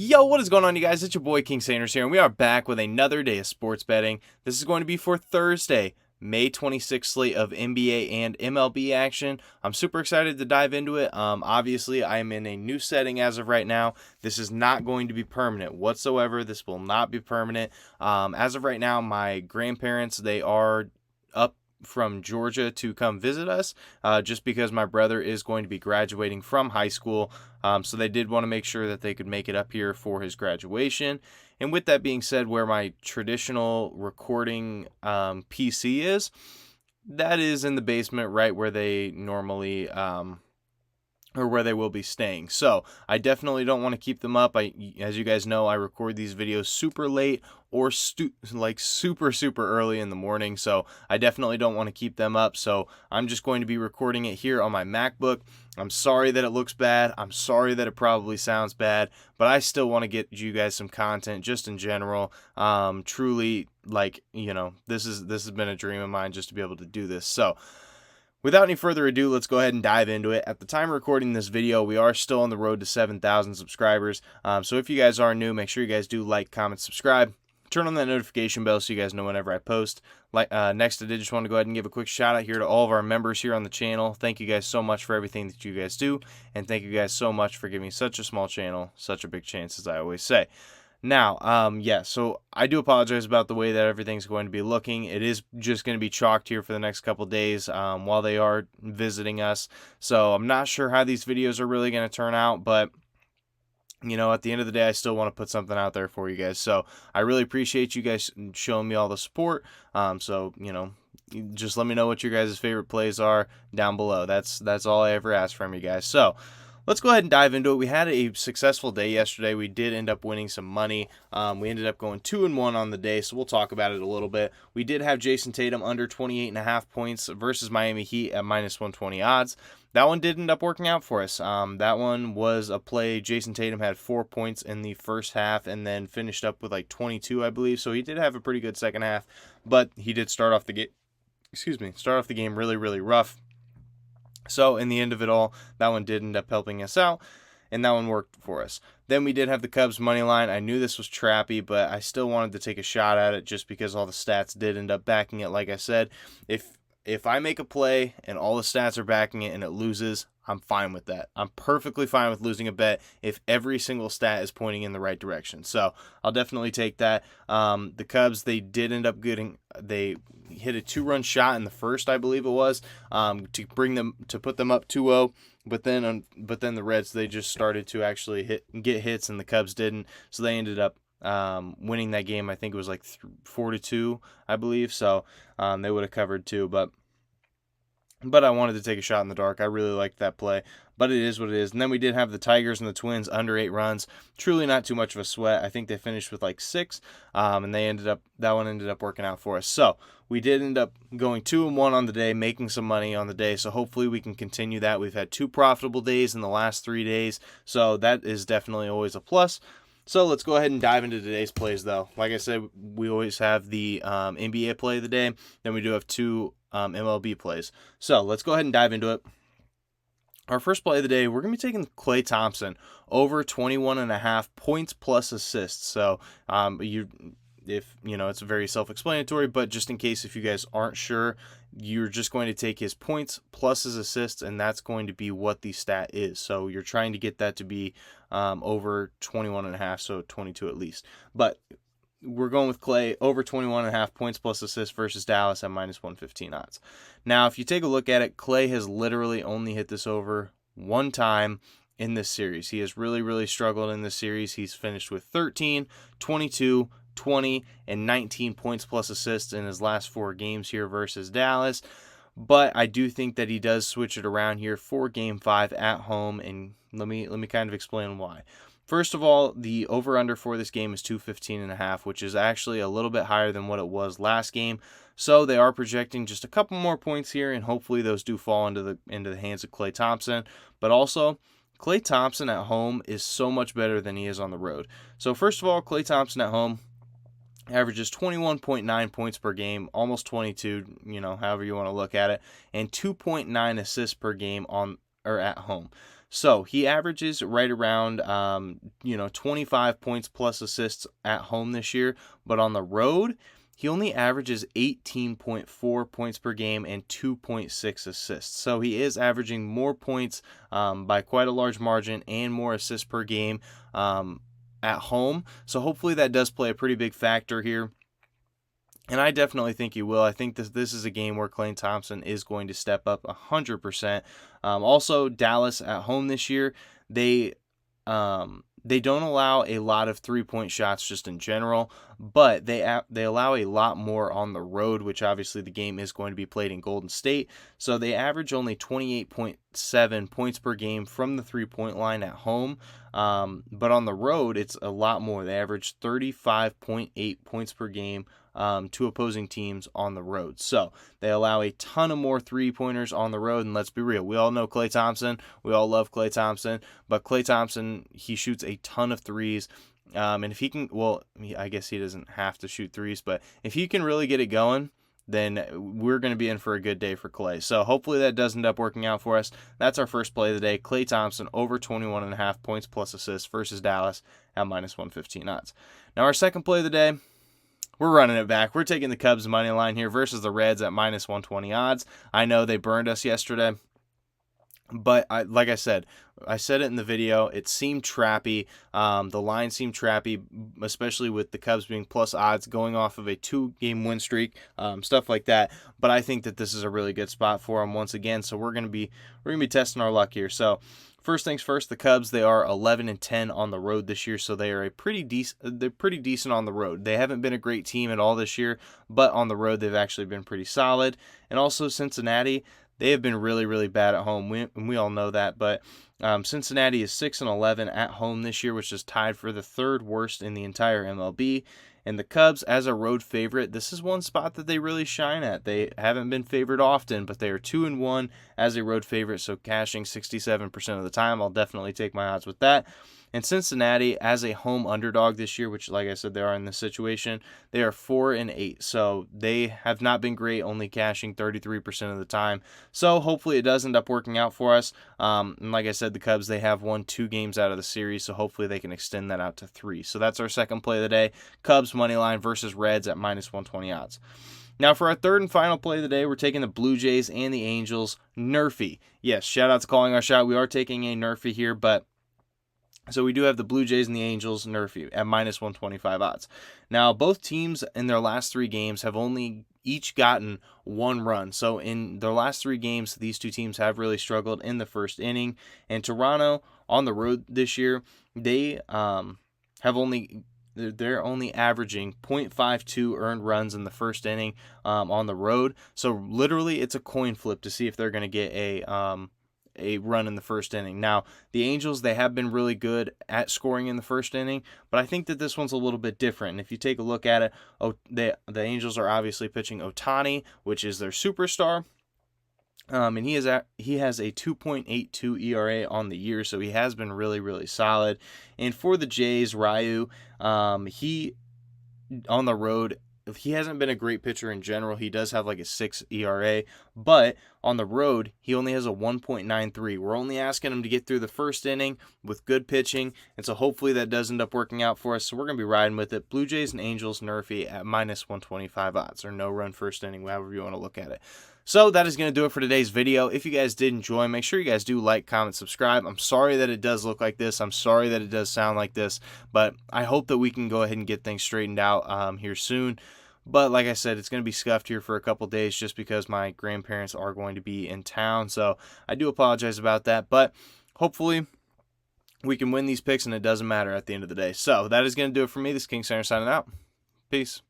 Yo, what is going on, you guys? It's your boy King Sanders here, and we are back with another day of sports betting. This is going to be for Thursday, May 26th slate of NBA and MLB action. I'm super excited to dive into it. Obviously, I am in a new setting as of right now. This is not going to be permanent whatsoever. This will not be permanent. As of right now, my grandparents, they are up from Georgia to come visit us, just because my brother is going to be graduating from high school. So they did want to make sure that they could make it up here for his graduation. And with that being said, where my traditional recording PC is, that is in the basement right where they normally or where they will be staying. So I definitely don't want to keep them up. As you guys know, I record these videos super late or super early in the morning. So I definitely don't want to keep them up. So I'm just going to be recording it here on my MacBook. I'm sorry that it looks bad. I'm sorry that it probably sounds bad, but I still want to get you guys some content just in general. Truly, this has been a dream of mine just to be able to do this. So without any further ado, let's go ahead and dive into it. At the time of recording this video, we are still on the road to 7,000 subscribers. So if you guys are new, make sure you guys do like, comment, subscribe. Turn on that notification bell so you guys know whenever I post. Next, I did just want to go ahead and give a quick shout out here to all of our members here on the channel. Thank you guys so much for everything that you guys do. And thank you guys so much for giving such a small channel such a big chance, as I always say. Now, so I do apologize about the way that everything's going to be looking. It is just going to be chalked here for the next couple days while they are visiting us. So I'm not sure how these videos are really going to turn out, but at the end of the day, I still want to put something out there for you guys. So I really appreciate you guys showing me all the support. Just let me know what your guys' favorite plays are down below. That's all I ever ask from you guys. So let's go ahead and dive into it. We had a successful day yesterday. We did end up winning some money. We ended up going 2-1 on the day, so we'll talk about it a little bit. We did have Jason Tatum under 28.5 points versus Miami Heat at -120 odds. That one did end up working out for us. That one was a play. Jason Tatum had 4 points in the first half and then finished up with 22, I believe. So he did have a pretty good second half, but he did start off the game really, really rough. So in the end of it all, that one did end up helping us out, and that one worked for us. Then we did have the Cubs money line. I knew this was trappy, but I still wanted to take a shot at it just because all the stats did end up backing it. Like I said, if I make a play and all the stats are backing it and it loses, I'm fine with that. I'm perfectly fine with losing a bet if every single stat is pointing in the right direction. So I'll definitely take that. The Cubs, they did end up they hit a 2-run shot in the first, I believe it was, to put them up 2-0. But then the Reds, they just started to actually get hits, and the Cubs didn't. So they ended up winning that game. I think it was 4-2, I believe. So they would have covered too, but I wanted to take a shot in the dark. I really liked that play, but it is what it is. And then we did have the Tigers and the Twins under 8 runs. Truly not too much of a sweat. I think they finished with 6, and that one ended up working out for us. So we did end up going 2-1 on the day, making some money on the day. So hopefully we can continue that. We've had 2 profitable days in the last 3 days, so that is definitely always a plus. So let's go ahead and dive into today's plays, though. Like I said, we always have the NBA play of the day. Then we do have 2 MLB plays. So let's go ahead and dive into it. Our first play of the day, we're going to be taking Klay Thompson over 21.5 points plus assists. So it's very self-explanatory, but just in case if you guys aren't sure, you're just going to take his points plus his assists, and that's going to be what the stat is. So you're trying to get that to be over 21.5, so 22 at least. But we're going with Klay over 21.5 points plus assists versus Dallas at -115 odds. Now, if you take a look at it, Klay has literally only hit this over one time in this series. He has really, really struggled in this series. He's finished with 13, 22, 20, and 19 points plus assists in his last 4 games here versus Dallas. But I do think that he does switch it around here for Game 5 at home, and let me kind of explain why. First of all, the over-under for this game is 215.5, which is actually a little bit higher than what it was last game. So they are projecting just a couple more points here, and hopefully those do fall into the hands of Klay Thompson. But also, Klay Thompson at home is so much better than he is on the road. So first of all, Klay Thompson at home averages 21.9 points per game, almost 22, however you want to look at it, and 2.9 assists per game at home. So he averages right around 25 points plus assists at home this year, but on the road he only averages 18.4 points per game and 2.6 assists. So he is averaging more points by quite a large margin and more assists per game at home. So hopefully that does play a pretty big factor here. And I definitely think he will. I think this is a game where Klay Thompson is going to step up 100%. Also, Dallas at home this year, they don't allow a lot of three-point shots just in general, but they allow a lot more on the road, which obviously the game is going to be played in Golden State. So they average only 28.7 points per game from the three-point line at home, but on the road it's a lot more. They average 35.8 points per game to opposing teams on the road. So they allow a ton of more three-pointers on the road, and let's be real, we all know Klay Thompson. We all love Klay Thompson, but Klay Thompson, he shoots a ton of threes. And if he can, well, I guess he doesn't have to shoot threes, but if he can really get it going, then we're going to be in for a good day for Klay. So hopefully that does end up working out for us. That's our first play of the day. Klay Thompson over 21.5 points plus assists versus Dallas at -115 odds. Now our second play of the day, we're running it back. We're taking the Cubs money line here versus the Reds at -120 odds. I know they burned us yesterday, but like I said it in the video, it seemed trappy. The line seemed trappy, especially with the Cubs being plus odds going off of a 2-game win streak, stuff like that. But I think that this is a really good spot for them once again. So we're gonna be testing our luck here. So first things first, the Cubs, they are 11-10 on the road this year, so they are pretty decent on the road. They haven't been a great team at all this year, but on the road they've actually been pretty solid. And also Cincinnati, they have been really, really bad at home. We all know that, but Cincinnati is 6-11 at home this year, which is tied for the third worst in the entire MLB. And the Cubs, as a road favorite, this is one spot that they really shine at. They haven't been favored often, but they are 2-1 as a road favorite, so cashing 67% of the time. I'll definitely take my odds with that. And Cincinnati, as a home underdog this year, which, like I said, they are in this situation, they are 4-8. So they have not been great, only cashing 33% of the time. So hopefully it does end up working out for us. And like I said, the Cubs, they have won 2 games out of the series, so hopefully they can extend that out to 3. So that's our second play of the day. Cubs money line versus Reds at -120 odds. Now for our third and final play of the day, we're taking the Blue Jays and the Angels. Nerfy. Yes, shout out to Calling Our Shot. We are taking a Nerfy here, but so we do have the Blue Jays and the Angels Nerfy at -125 odds. Now, both teams in their last 3 games have only each gotten 1 run. So in their last 3 games, these two teams have really struggled in the first inning. And Toronto, on the road this year, they're only averaging 0.52 earned runs in the first inning on the road. So literally, it's a coin flip to see if they're going to get a run in the first inning. Now, the Angels, they have been really good at scoring in the first inning, but I think that this one's a little bit different. And if you take a look at it, the Angels are obviously pitching Ohtani, which is their superstar. And he has a 2.82 ERA on the year, so he has been really, really solid. And for the Jays, Ryu, he on the road, he hasn't been a great pitcher in general. He does have like a 6 ERA, but on the road, he only has a 1.93. We're only asking him to get through the first inning with good pitching, and so hopefully that does end up working out for us. So we're going to be riding with it. Blue Jays and Angels Nerfy at -125 odds, or no run first inning, however you want to look at it. So that is going to do it for today's video. If you guys did enjoy, make sure you guys do like, comment, subscribe. I'm sorry that it does look like this. I'm sorry that it does sound like this, but I hope that we can go ahead and get things straightened out here soon. But like I said, it's going to be scuffed here for a couple days just because my grandparents are going to be in town. So I do apologize about that, but hopefully we can win these picks and it doesn't matter at the end of the day. So that is going to do it for me. This is King Center signing out. Peace.